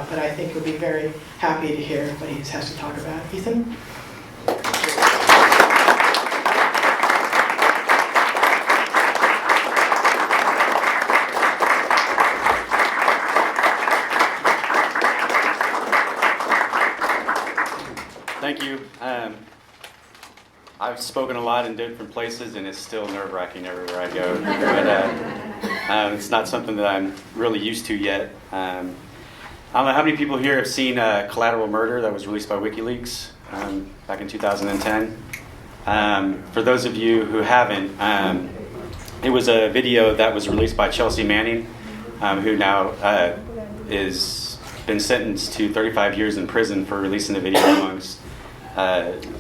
but I think you'll be very happy to hear what he has to talk about. Ethan? Thank you. I've spoken a lot in different places, and it's still nerve-wracking everywhere I go. But it's not something that I'm really used to yet. I don't know how many people here have seen Collateral Murder that was released by WikiLeaks back in 2010. For those of you who haven't, it was a video that was released by Chelsea Manning, who now is been sentenced to 35 years in prison for releasing the video amongst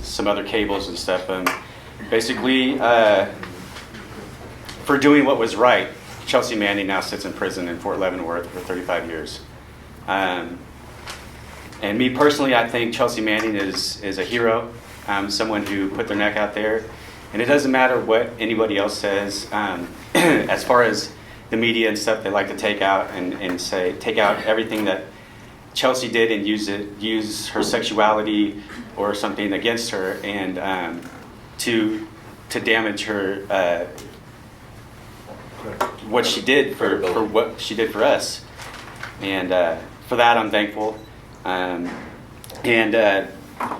some other cables and stuff. Basically, for doing what was right, Chelsea Manning now sits in prison in Fort Leavenworth for 35 years. And me personally, I think Chelsea Manning is a hero, someone who put their neck out there. And it doesn't matter what anybody else says. As far as the media and stuff, they like to take out and say, take out everything that Chelsea did and use her sexuality or something against her, and to damage her, what she did for what she did for us. And for that, I'm thankful. And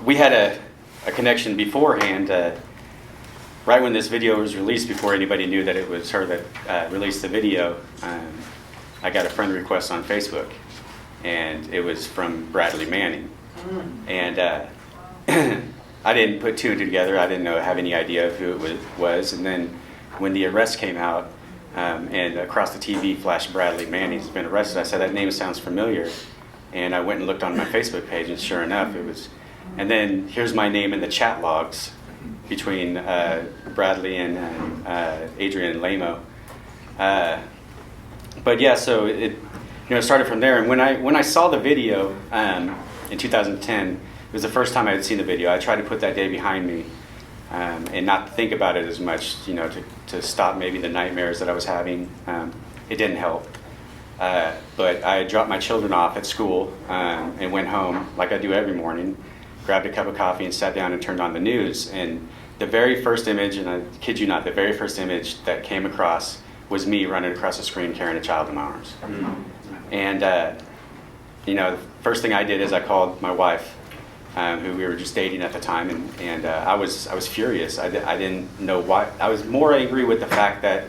we had a connection beforehand. Right when this video was released, before anybody knew that it was her that released the video, I got a friend request on Facebook. And it was from Bradley Manning. And I didn't put two and two together. I didn't have any idea of who it was. And then when the arrest came out, and across the TV flashed Bradley Manning's been arrested, I said, that name sounds familiar. And I went and looked on my Facebook page, and sure enough, it was. And then here's my name in the chat logs between Bradley and Adrian Lamo. But yeah, so it started from there. And when I saw the video in 2010, it was the first time I had seen the video. I tried to put that day behind me and not think about it as much, to stop maybe the nightmares that I was having. It didn't help. But I dropped my children off at school and went home like I do every morning, grabbed a cup of coffee and sat down and turned on the news. And the very first image, and I kid you not, the very first image that came across was me running across the screen carrying a child in my arms. And, the first thing I did is I called my wife, who we were just dating at the time, and I was furious. I didn't know why. I was more angry with the fact that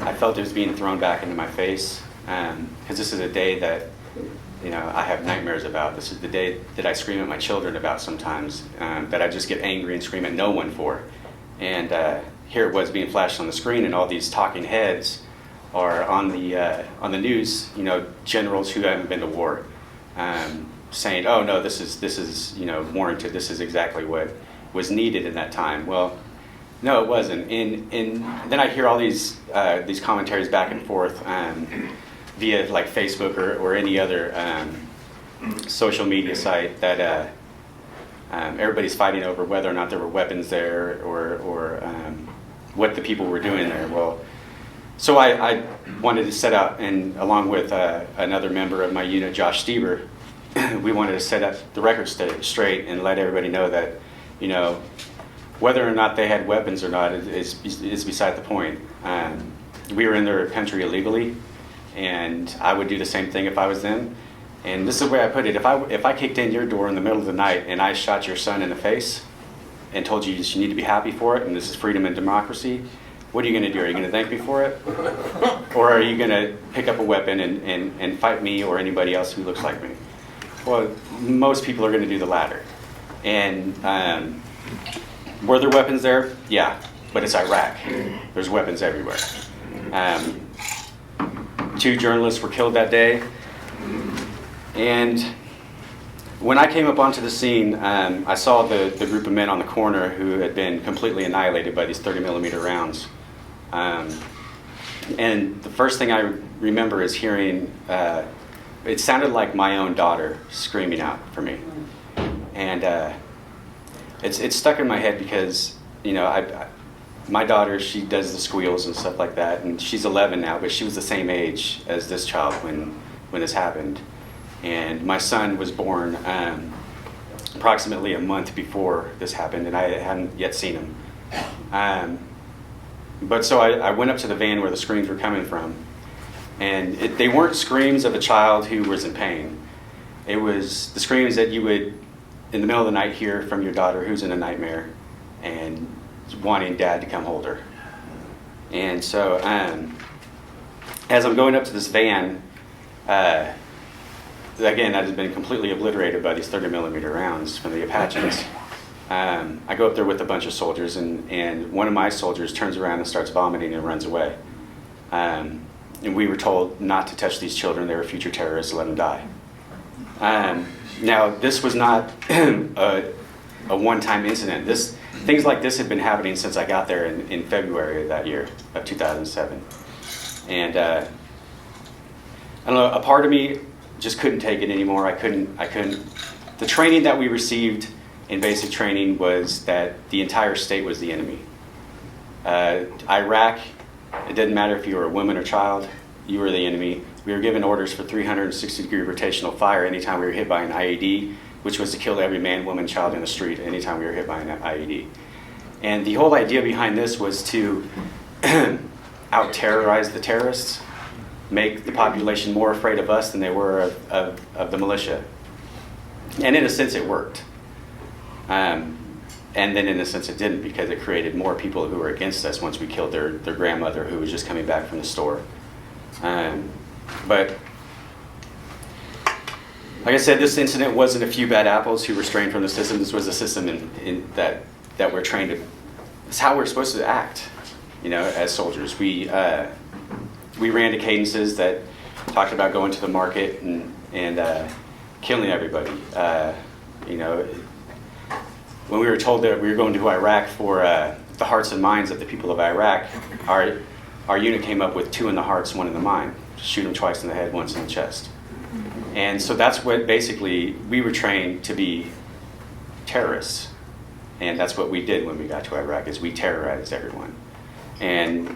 I felt it was being thrown back into my face, because this is a day that, I have nightmares about. This is the day that I scream at my children about sometimes, that I just get angry and scream at no one for. And here it was being flashed on the screen, and all these talking heads are on the news, generals who haven't been to war, saying, "Oh no, this is warranted. This is exactly what was needed in that time." Well, no, it wasn't. And then I hear all these commentaries back and forth via like Facebook or any other social media site that everybody's fighting over whether or not there were weapons there or what the people were doing there. Well. So I wanted to set out, and along with another member of my unit, Josh Stieber, we wanted to set up the record straight and let everybody know that, whether or not they had weapons or not is beside the point. We were in their country illegally, and I would do the same thing if I was them. And this is the way I put it: if I kicked in your door in the middle of the night and I shot your son in the face and told you need to be happy for it, and this is freedom and democracy, what are you going to do? Are you going to thank me for it? Or are you going to pick up a weapon and fight me or anybody else who looks like me? Well, most people are going to do the latter. And were there weapons there? Yeah, but it's Iraq. There's weapons everywhere. 2 journalists were killed that day. And when I came up onto the scene, I saw the group of men on the corner who had been completely annihilated by these 30mm rounds. And the first thing I remember is hearing, it sounded like my own daughter screaming out for me. And it's stuck in my head because, my daughter, she does the squeals and stuff like that, and she's 11 now, but she was the same age as this child when this happened. And my son was born approximately a month before this happened, and I hadn't yet seen him. But so I went up to the van where the screams were coming from, and they weren't screams of a child who was in pain. It was the screams that you would, in the middle of the night, hear from your daughter who's in a nightmare and wanting dad to come hold her. And so as I'm going up to this van, again, that has been completely obliterated by these 30 millimeter rounds from the Apaches. I go up there with a bunch of soldiers, and one of my soldiers turns around and starts vomiting and runs away. And we were told not to touch these children. They were future terrorists, let them die. Now, this was not a one-time incident. Things like this had been happening since I got there in February of that year, of 2007. And I don't know, a part of me just couldn't take it anymore. I couldn't. The training that we received in basic training was that the entire state was the enemy. Iraq, it didn't matter if you were a woman or child, you were the enemy. We were given orders for 360-degree rotational fire anytime we were hit by an IED, which was to kill every man, woman, child in the street anytime we were hit by an IED. And the whole idea behind this was to out-terrorize the terrorists, make the population more afraid of us than they were of the militia. And in a sense, it worked. And then in a sense, it didn't, because it created more people who were against us once we killed their grandmother who was just coming back from the store. But like I said, this incident wasn't a few bad apples who were straying from the system. This was a system that we're trained to. It's how we're supposed to act, as soldiers. We ran to cadences that talked about going to the market and killing everybody. When we were told that we were going to Iraq for the hearts and minds of the people of Iraq, our unit came up with 2 in the hearts, 1 in the mind. Shoot them twice in the head, once in the chest. And so that's what basically we were trained to be terrorists. And that's what we did when we got to Iraq, is we terrorized everyone. And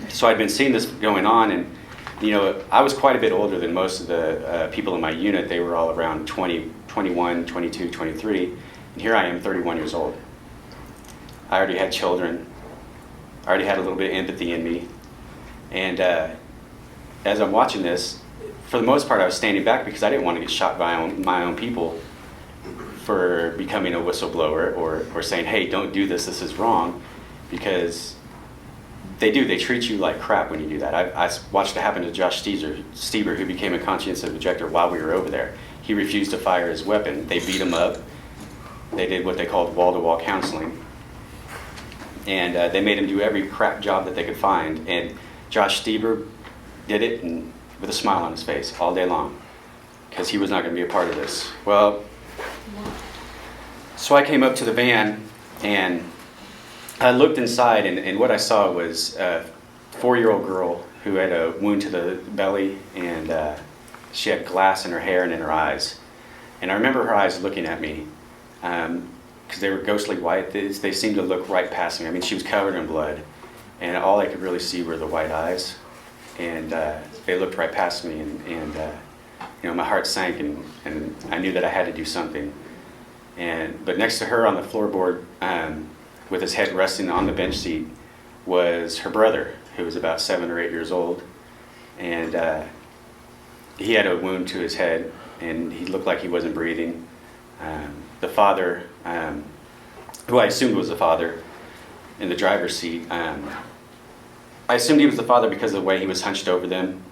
so I'd been seeing this going on, and I was quite a bit older than most of the people in my unit. They were all around 20, 21, 22, 23, and here I am, 31 years old. I already had children. I already had a little bit of empathy in me. And as I'm watching this, for the most part, I was standing back because I didn't want to get shot by my own people for becoming a whistleblower or saying, hey, don't do this, this is wrong, because they treat you like crap when you do that. I watched it happen to Josh Stieber, who became a conscientious objector while we were over there. He refused to fire his weapon. They beat him up. They did what they called wall-to-wall counseling. And they made him do every crap job that they could find. And Josh Stieber did it with a smile on his face all day long, because he was not going to be a part of this. Well, so I came up to the van, and I looked inside, and what I saw was a 4-year-old girl who had a wound to the belly, and she had glass in her hair and in her eyes. And I remember her eyes looking at me, because they were ghostly white. They seemed to look right past me. I mean, she was covered in blood, and all I could really see were the white eyes. And they looked right past me, and my heart sank, and I knew that I had to do something. But next to her on the floorboard, with his head resting on the bench seat, was her brother, who was about 7 or 8 years old. And he had a wound to his head, and he looked like he wasn't breathing. The father, who I assumed was the father in the driver's seat, I assumed he was the father because of the way he was hunched over them,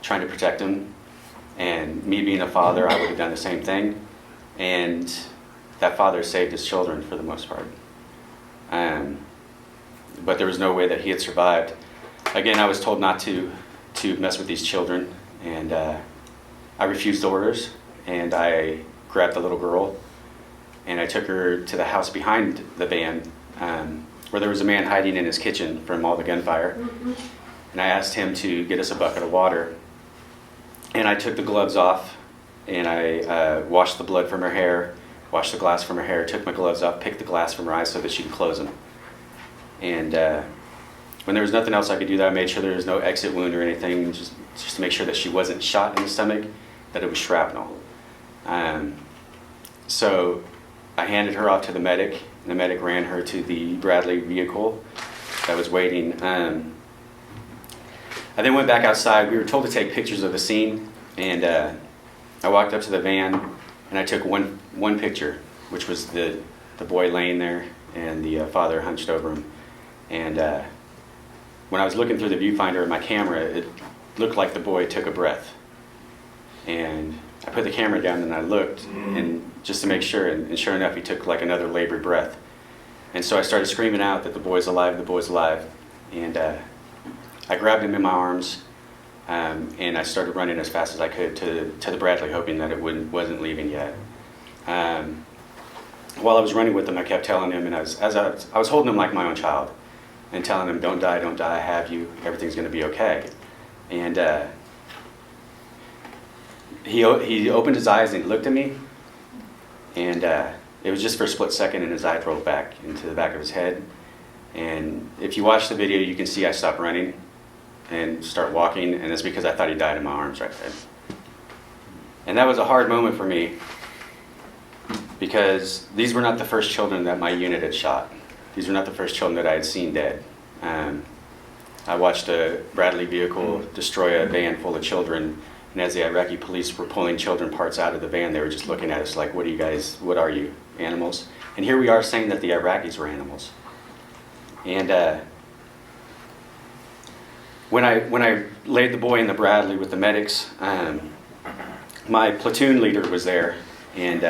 trying to protect them. And me being a father, I would have done the same thing. And that father saved his children for the most part. But there was no way that he had survived. Again, I was told not to mess with these children, and I refused orders, and I grabbed the little girl, and I took her to the house behind the van, where there was a man hiding in his kitchen from all the gunfire. And I asked him to get us a bucket of water, and I took the gloves off, and I washed the blood from her hair, washed the glass from her hair, took my gloves off, picked the glass from her eyes so that she could close them. And when there was nothing else I could do, that I made sure there was no exit wound or anything, just to make sure that she wasn't shot in the stomach, that it was shrapnel. So I handed her off to the medic, and the medic ran her to the Bradley vehicle that was waiting. I then went back outside. We were told to take pictures of the scene, and I walked up to the van, and I took one picture, which was the boy laying there and the father hunched over him. And when I was looking through the viewfinder of my camera, it looked like the boy took a breath. And I put the camera down and I looked, and just to make sure, and sure enough, he took like another labored breath. And so I started screaming out that the boy's alive, the boy's alive. And I grabbed him in my arms, and I started running as fast as I could to the Bradley, hoping that it wasn't leaving yet. While I was running with him, I kept telling him, and I was holding him like my own child, and telling him, don't die, I have you, everything's going to be okay. And he opened his eyes and he looked at me, and it was just for a split second, and his eye rolled back into the back of his head. And if you watch the video, you can see I stopped running and start walking, and it's because I thought he died in my arms right there. And that was a hard moment for me, because these were not the first children that my unit had shot. These were not the first children that I had seen dead. I watched a Bradley vehicle destroy a van full of children, and as the Iraqi police were pulling children parts out of the van, they were just looking at us like, what are you, animals? And here we are saying that the Iraqis were animals. And when I laid the boy in the Bradley with the medics, my platoon leader was there, and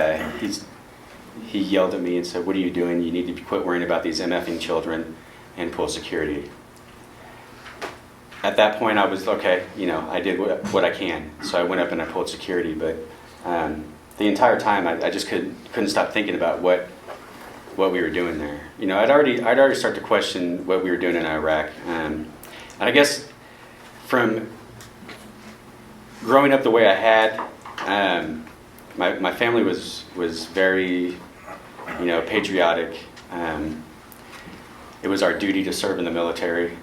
he yelled at me and said, what are you doing? You need to quit worrying about these MFing children and pull security. At that point, I was, okay, I did what I can. So I went up and I pulled security, but the entire time I just couldn't stop thinking about what we were doing there. I'd already started to question what we were doing in Iraq. And I guess from growing up the way I had, my family was very, patriotic. It was our duty to serve in the military.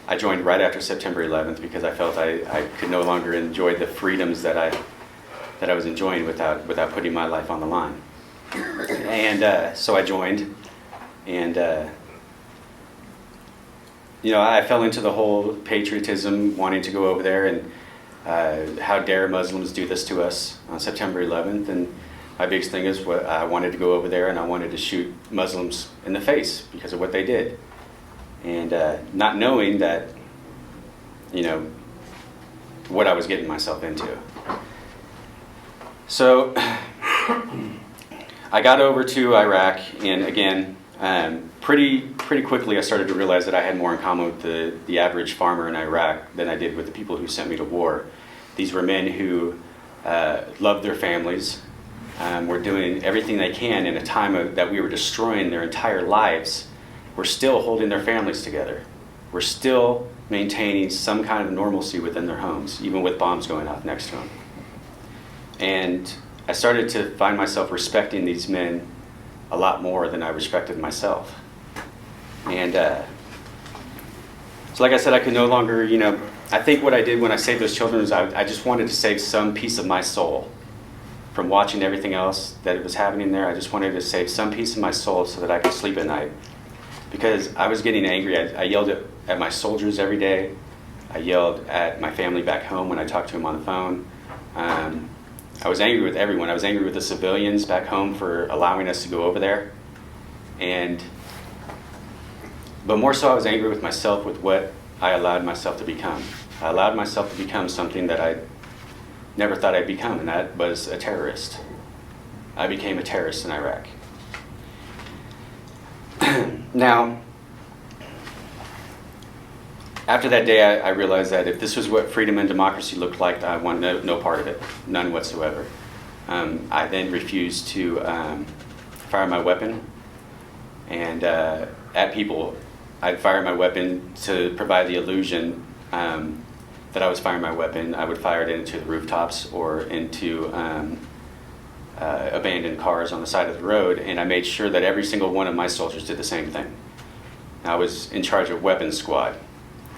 I joined right after September 11th because I felt I could no longer enjoy the freedoms that I was enjoying without putting my life on the line. And so I joined, and I fell into the whole patriotism, wanting to go over there, and how dare Muslims do this to us on September 11th. And my biggest thing is I wanted to go over there and I wanted to shoot Muslims in the face because of what they did. And not knowing that, what I was getting myself into. So I got over to Iraq, and again, pretty quickly I started to realize that I had more in common with the average farmer in Iraq than I did with the people who sent me to war. These were men who loved their families, were doing everything they can in a time that we were destroying their entire lives. We're still holding their families together. We're still maintaining some kind of normalcy within their homes, even with bombs going off next to them. And I started to find myself respecting these men a lot more than I respected myself. And so like I said, I could no longer, I think what I did when I saved those children was I just wanted to save some piece of my soul from watching everything else that was happening there. I just wanted to save some piece of my soul so that I could sleep at night. Because I was getting angry. I yelled at my soldiers every day. I yelled at my family back home when I talked to them on the phone. I was angry with everyone. I was angry with the civilians back home for allowing us to go over there. But more so, I was angry with myself with what I allowed myself to become. I allowed myself to become something that I never thought I'd become, and that was a terrorist. I became a terrorist in Iraq. Now, after that day, I realized that if this was what freedom and democracy looked like, I wanted no part of it, none whatsoever. I then refused to fire my weapon, and at people, I'd fire my weapon to provide the illusion that I was firing my weapon. I would fire it into the rooftops or into abandoned cars on the side of the road, and I made sure that every single one of my soldiers did the same thing. I was in charge of weapons squad,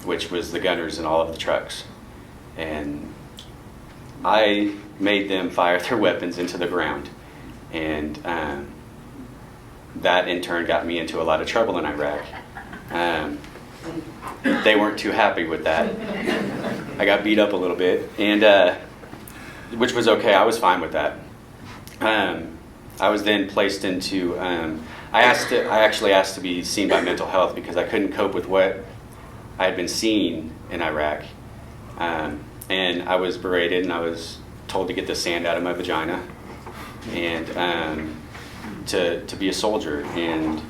which was the gunners in all of the trucks. And I made them fire their weapons into the ground. And that in turn got me into a lot of trouble in Iraq. They weren't too happy with that. I got beat up a little bit, and which was okay. I was fine with that. I was then placed into. I actually asked to be seen by mental health because I couldn't cope with what I had been seeing in Iraq, and I was berated, and I was told to get the sand out of my vagina, and to be a soldier, and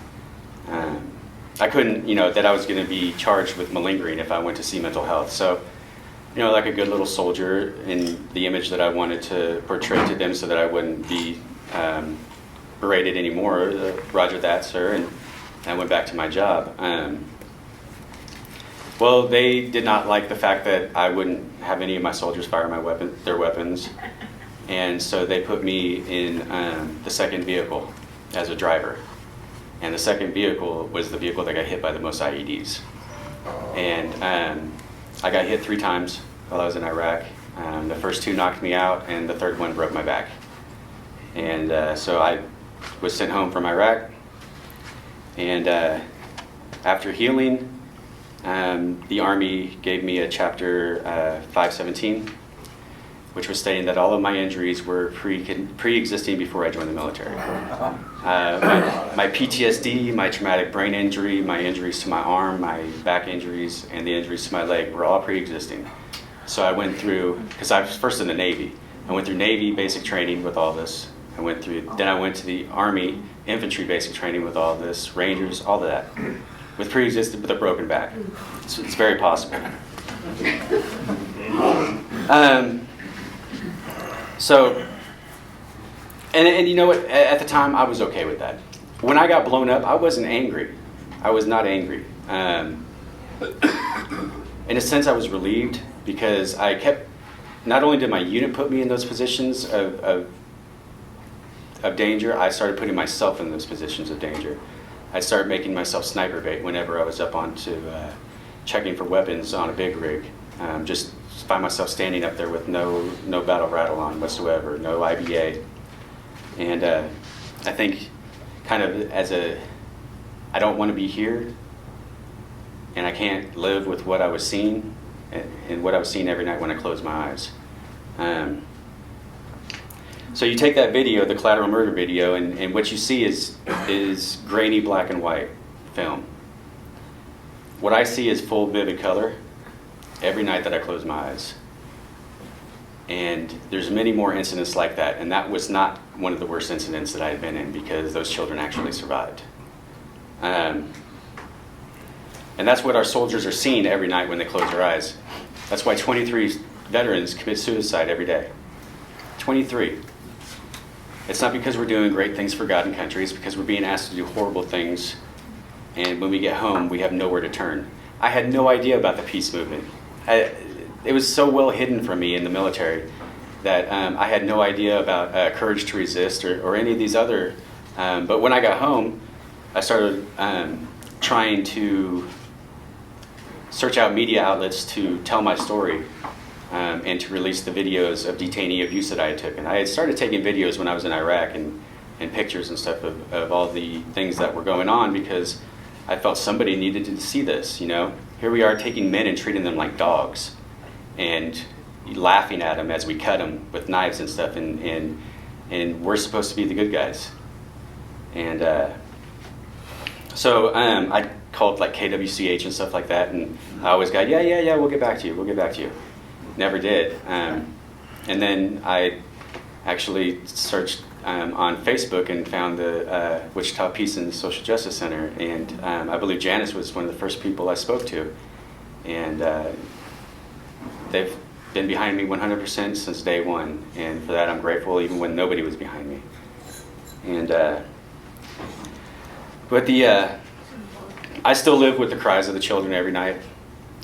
I couldn't, that I was going to be charged with malingering if I went to see mental health. So, like a good little soldier in the image that I wanted to portray to them so that I wouldn't be berated anymore. Roger that, sir, and I went back to my job. Well, they did not like the fact that I wouldn't have any of my soldiers fire their weapons, and so they put me in the second vehicle as a driver. And the second vehicle was the vehicle that got hit by the most IEDs. And I got hit 3 times while I was in Iraq. The first 2 knocked me out, and the third one broke my back. And so I was sent home from Iraq. And after healing, the Army gave me a Chapter 517, which was stating that all of my injuries were pre-existing before I joined the military. My PTSD, my traumatic brain injury, my injuries to my arm, my back injuries, and the injuries to my leg were all pre-existing. So I went through, because I was first in the Navy, I went through Navy basic training with all this. Then I went to the Army infantry basic training with all this, Rangers, all of that, with a broken back. So it's very possible. So, and you know what, at the time I was okay with that. When I got blown up, I wasn't angry. I was not angry. In a sense, I was relieved because not only did my unit put me in those positions of danger, I started putting myself in those positions of danger. I started making myself sniper bait whenever I was up onto checking for weapons on a big rig. Just find myself standing up there with no battle rattle on whatsoever, no IBA. And I think kind of I don't want to be here, and I can't live with what I was seeing, and what I was seeing every night when I closed my eyes. So you take that video, the collateral murder video, and what you see is grainy black and white film. What I see is full vivid color every night that I close my eyes. And there's many more incidents like that, and that was not one of the worst incidents that I had been in because those children actually survived. And that's what our soldiers are seeing every night when they close their eyes. That's why 23 veterans commit suicide every day. 23. It's not because we're doing great things for God and country, it's because we're being asked to do horrible things, and when we get home, we have nowhere to turn. I had no idea about the peace movement. It was so well hidden from me in the military that I had no idea about courage to resist or any of these other. But when I got home, I started trying to search out media outlets to tell my story and to release the videos of detainee abuse that I had taken. I had started taking videos when I was in Iraq and pictures and stuff of all the things that were going on because I felt somebody needed to see this, Here we are taking men and treating them like dogs and laughing at them as we cut them with knives and stuff, and we're supposed to be the good guys. And so I called like KWCH and stuff like that, and I always got, yeah, we'll get back to you. Never did. And then I actually searched on Facebook and found the Wichita Peace and Social Justice Center, and I believe Janice was one of the first people I spoke to, and they've been behind me 100% since day one, and for that I'm grateful, even when nobody was behind me. And but I still live with the cries of the children every night,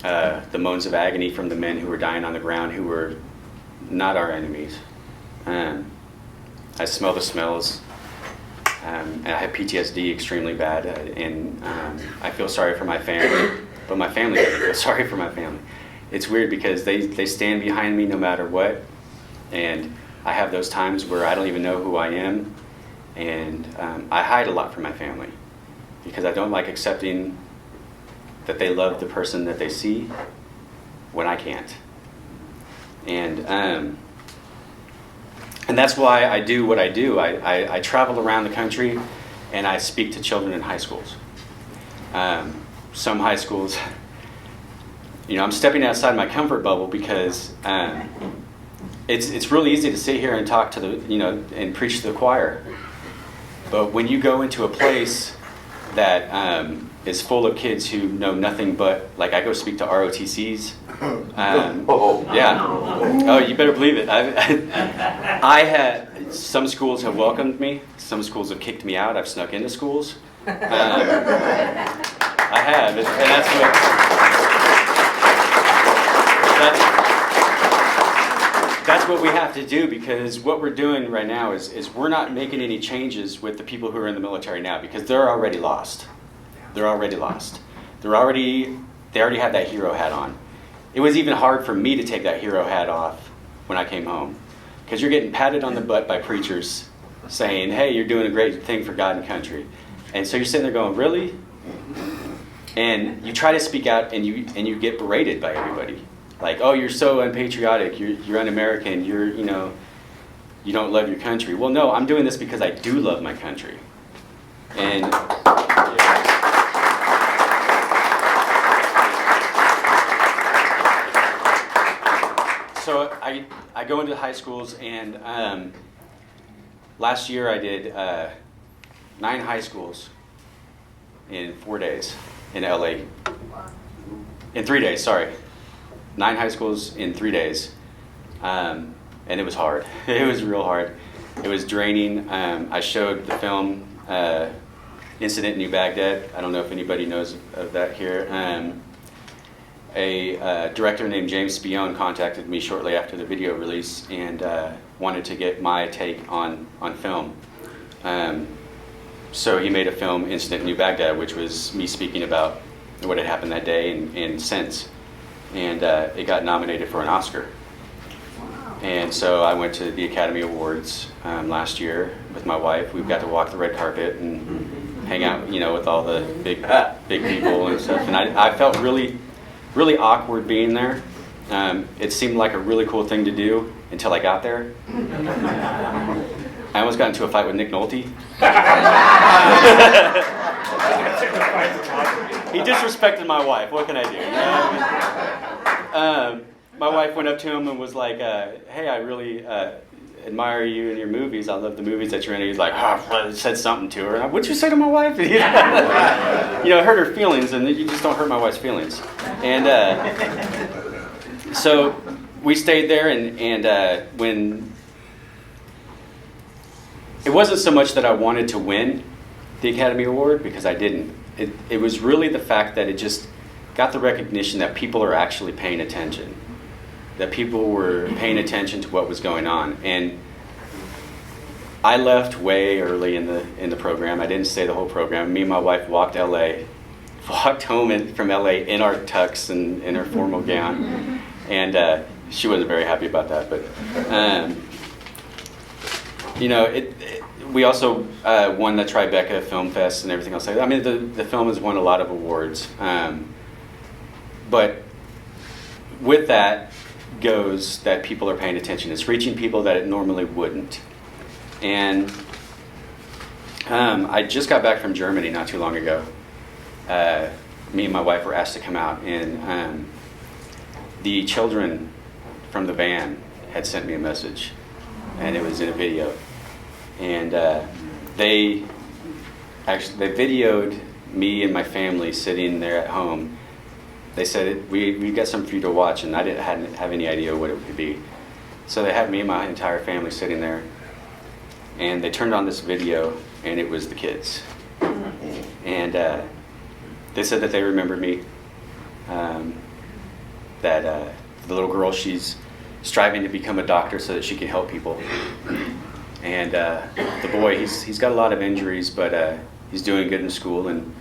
the moans of agony from the men who were dying on the ground, who were not our enemies. I smell the smells And I have PTSD extremely bad, and I feel sorry for my family, but my family doesn't feel sorry for my family. It's weird because they stand behind me no matter what, and I have those times where I don't even know who I am, and I hide a lot from my family because I don't like accepting that they love the person that they see when I can't. And that's why I do what I do. I travel around the country and I speak to children in high schools. Some high schools, I'm stepping outside my comfort bubble because it's really easy to sit here and talk to and preach to the choir. But when you go into a place that is full of kids who know nothing but, like I go speak to ROTCs. Yeah. Oh, you better believe it. I had, some schools have welcomed me. Some schools have kicked me out. I've snuck into schools. I have, and that's what we have to do, because what we're doing right now is we're not making any changes with the people who are in the military now, because they're already lost. They're already lost. They already have that hero hat on. It was even hard for me to take that hero hat off when I came home, because you're getting patted on the butt by preachers saying, hey, you're doing a great thing for God and country. And so you're sitting there going, really? And you try to speak out and you get berated by everybody. Like, oh, you're so unpatriotic, you're un-American, you don't love your country. Well, no, I'm doing this because I do love my country. And so I go into high schools, and last year I did 9 high schools in 4 days in LA. In 3 days, sorry. 9 high schools in 3 days. And it was hard. It was real hard. It was draining. I showed the film Incident in New Baghdad. I don't know if anybody knows of that here. A director named James Spion contacted me shortly after the video release and wanted to get my take on film. So he made a film, Incident in New Baghdad, which was me speaking about what had happened that day and since. And it got nominated for an Oscar. And so I went to the Academy Awards last year with my wife. We got to walk the red carpet and hang out, with all the big people and stuff. And I felt really, really awkward being there. It seemed like a really cool thing to do until I got there. I almost got into a fight with Nick Nolte. He disrespected my wife. What can I do? My wife went up to him and was like, hey, I really admire you and your movies. I love the movies that you're in. He's like, said something to her. And what'd you say to my wife? It hurt her feelings, and you just don't hurt my wife's feelings. And so we stayed there, and when it wasn't so much that I wanted to win the Academy Award, because I didn't. It was really the fact that it just got the recognition that people are actually paying attention, that people were paying attention to what was going on. And I left way early in the program. I didn't stay the whole program. Me and my wife walked home from LA in our tux and in our formal gown, and she wasn't very happy about that. But we also won the Tribeca Film Fest and everything else like that. I mean, the film has won a lot of awards. But with that goes that people are paying attention. It's reaching people that it normally wouldn't. And I just got back from Germany not too long ago. Me and my wife were asked to come out, and the children from the band had sent me a message, and it was in a video. And they videoed me and my family sitting there at home. They said, we got something for you to watch, and hadn't have any idea what it would be. So they had me and my entire family sitting there, and they turned on this video, and it was the kids. And they said that they remembered me, that the little girl, she's striving to become a doctor so that she can help people. And the boy, he's got a lot of injuries, but he's doing good in school, and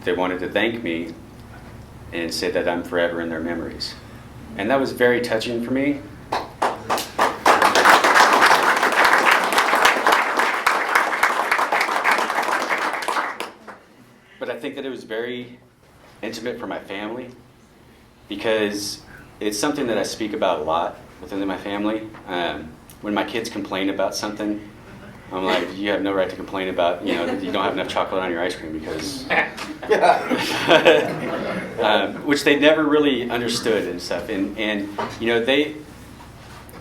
they wanted to thank me and say that I'm forever in their memories. And that was very touching for me. But I think that it was very intimate for my family, because it's something that I speak about a lot within my family. When my kids complain about something, I'm like, you have no right to complain about, you don't have enough chocolate on your ice cream, because, which they never really understood and stuff. And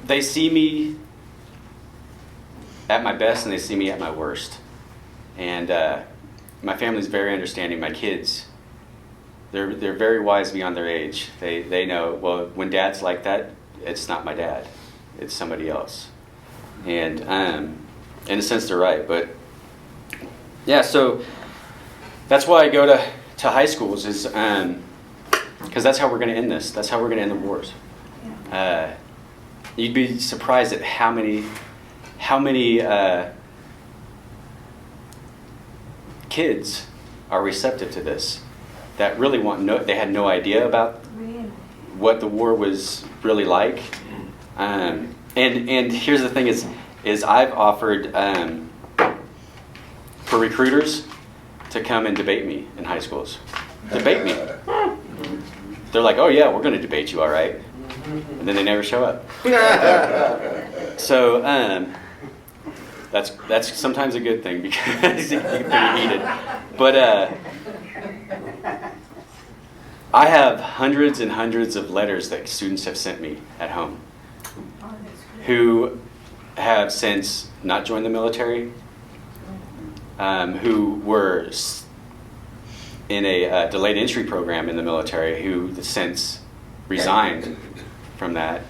they see me at my best and they see me at my worst. And my family's very understanding. My kids, they're very wise beyond their age. They know, well, when Dad's like that, it's not my dad, it's somebody else. And in a sense, they're right. But yeah, so that's why I go to high schools, is because that's how we're going to end this. That's how we're going to end the wars. You'd be surprised at how many kids are receptive to this, that really they had no idea about what the war was really like. And here's the thing is I've offered for recruiters to come and debate me in high schools. Debate me. They're like, oh yeah, we're going to debate you, all right. And then they never show up. So that's sometimes a good thing, because it can get pretty heated. But I have hundreds and hundreds of letters that students have sent me at home, who have since not joined the military, who were in a delayed entry program in the military, who since resigned from that,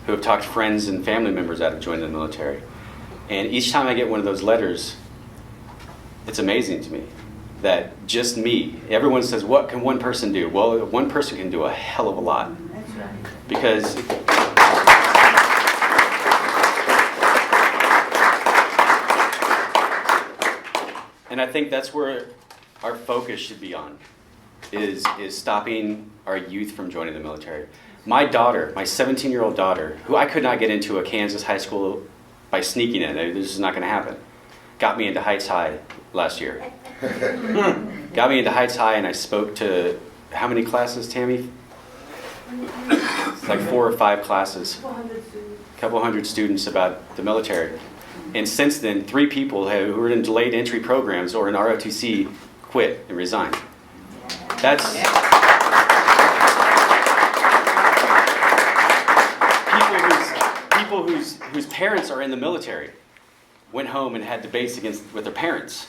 who have talked friends and family members out of joining the military. And each time I get one of those letters, it's amazing to me that just me, everyone says, what can one person do? Well, one person can do a hell of a lot. That's right. Because and I think that's where our focus should be on, is stopping our youth from joining the military. My daughter, my 17-year-old daughter, who I could not get into a Kansas high school by sneaking in, this is not going to happen, got me into Heights High last year. Got me into Heights High, and I spoke to, how many classes, Tammy? Like 4 or 5 classes. A couple hundred students about the military. And since then, 3 people who were in delayed entry programs or in ROTC quit and resigned. That's people whose parents are in the military went home and had debates with their parents.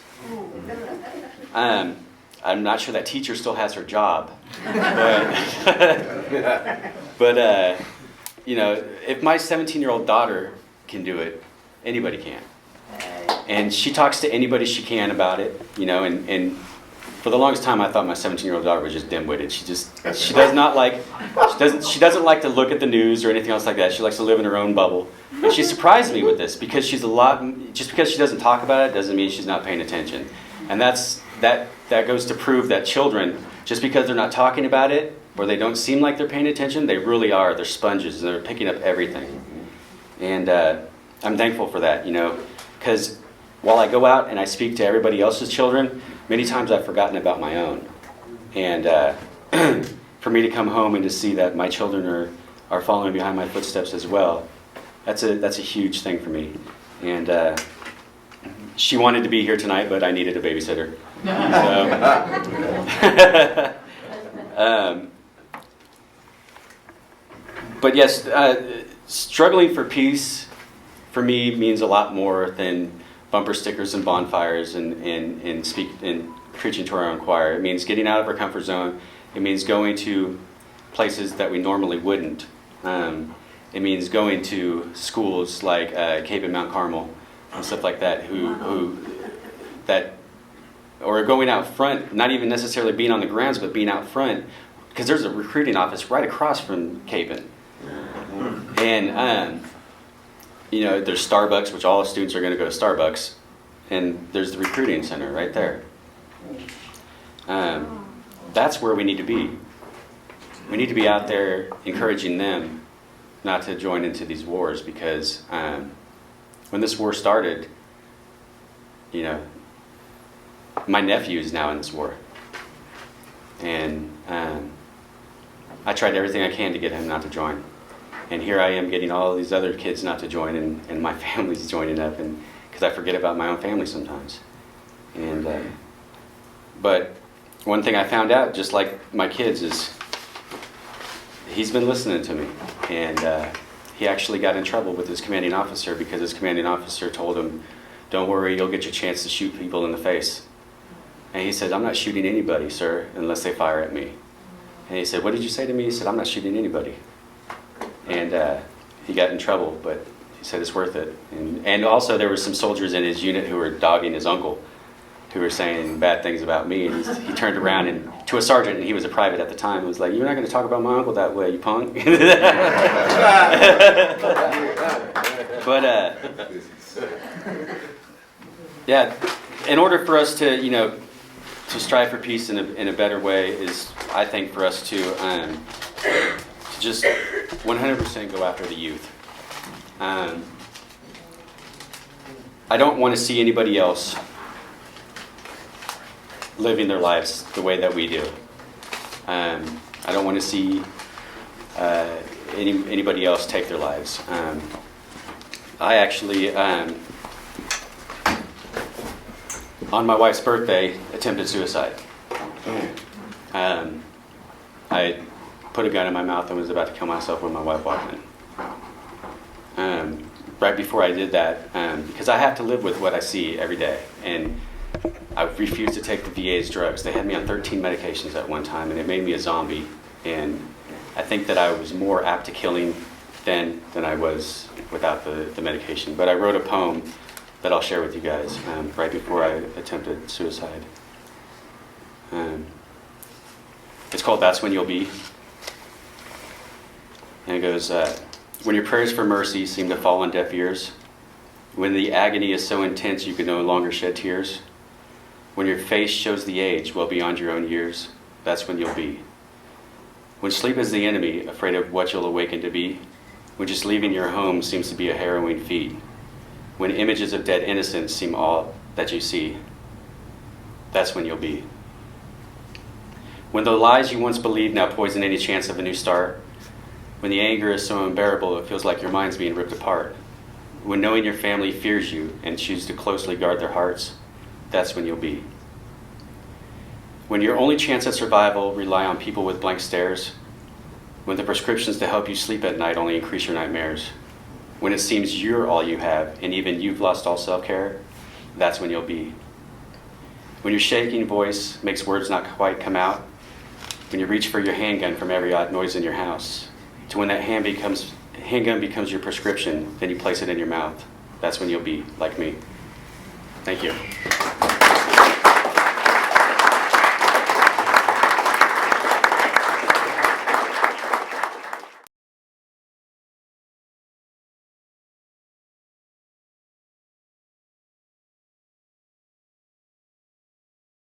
I'm not sure that teacher still has her job, but if my 17-year-old daughter can do it, anybody can. And she talks to anybody she can about it, and for the longest time I thought my 17-year-old daughter was just dim-witted. She doesn't like to look at the news or anything else like that. She likes to live in her own bubble. And she surprised me with this, because just because she doesn't talk about it doesn't mean she's not paying attention. And that goes to prove that children, just because they're not talking about it or they don't seem like they're paying attention, they really are. They're sponges, and they're picking up everything. And I'm thankful for that, because while I go out and I speak to everybody else's children, many times I've forgotten about my own. And for me to come home and to see that my children are following behind my footsteps as well, that's a huge thing for me. And she wanted to be here tonight, but I needed a babysitter. But yes, struggling for peace for me means a lot more than bumper stickers and bonfires and preaching to our own choir. It means getting out of our comfort zone. It means going to places that we normally wouldn't. It means going to schools like Cape and Mount Carmel and stuff like that, or going out front, not even necessarily being on the grounds, but being out front, because there's a recruiting office right across from Cape. And there's Starbucks, which all students are going to go to Starbucks, and there's the recruiting center right there. That's where we need to be. We need to be out there encouraging them not to join into these wars, because when this war started, my nephew is now in this war. And I tried everything I can to get him not to join. And here I am getting all these other kids not to join, and my family's joining up, and because I forget about my own family sometimes. And but one thing I found out, just like my kids, is he's been listening to me. And he actually got in trouble with his commanding officer because his commanding officer told him, "Don't worry, you'll get your chance to shoot people in the face." And he said, "I'm not shooting anybody, sir, unless they fire at me." And he said, "What did you say to me?" He said, "I'm not shooting anybody." And he got in trouble, but he said it's worth it. And also there were some soldiers in his unit who were dogging his uncle, who were saying bad things about me. And he turned around and to a sergeant, and he was a private at the time, and was like, "You're not going to talk about my uncle that way, you punk." But yeah, in order for us to strive for peace in a better way, is, I think, for us to just 100% go after the youth. I don't want to see anybody else living their lives the way that we do. I don't want to see anybody else take their lives. I actually, on my wife's birthday, attempted suicide. I put a gun in my mouth and was about to kill myself when my wife walked in. Right before I did that, because I have to live with what I see every day, and I refused to take the VA's drugs. They had me on 13 medications at one time, and it made me a zombie. And I think that I was more apt to killing then than I was without the medication. But I wrote a poem that I'll share with you guys right before I attempted suicide. It's called "That's When You'll Be." And it goes, "When your prayers for mercy seem to fall on deaf ears, when the agony is so intense you can no longer shed tears, when your face shows the age well beyond your own years, that's when you'll be. When sleep is the enemy, afraid of what you'll awaken to be, when just leaving your home seems to be a harrowing feat, when images of dead innocence seem all that you see, that's when you'll be. When the lies you once believed now poison any chance of a new start, when the anger is so unbearable it feels like your mind's being ripped apart, when knowing your family fears you and choose to closely guard their hearts, that's when you'll be. When your only chance at survival rely on people with blank stares, when the prescriptions to help you sleep at night only increase your nightmares, when it seems you're all you have and even you've lost all self-care, that's when you'll be. When your shaking voice makes words not quite come out, when you reach for your handgun from every odd noise in your house, to when that handgun becomes your prescription, then you place it in your mouth, that's when you'll be like me. Thank you.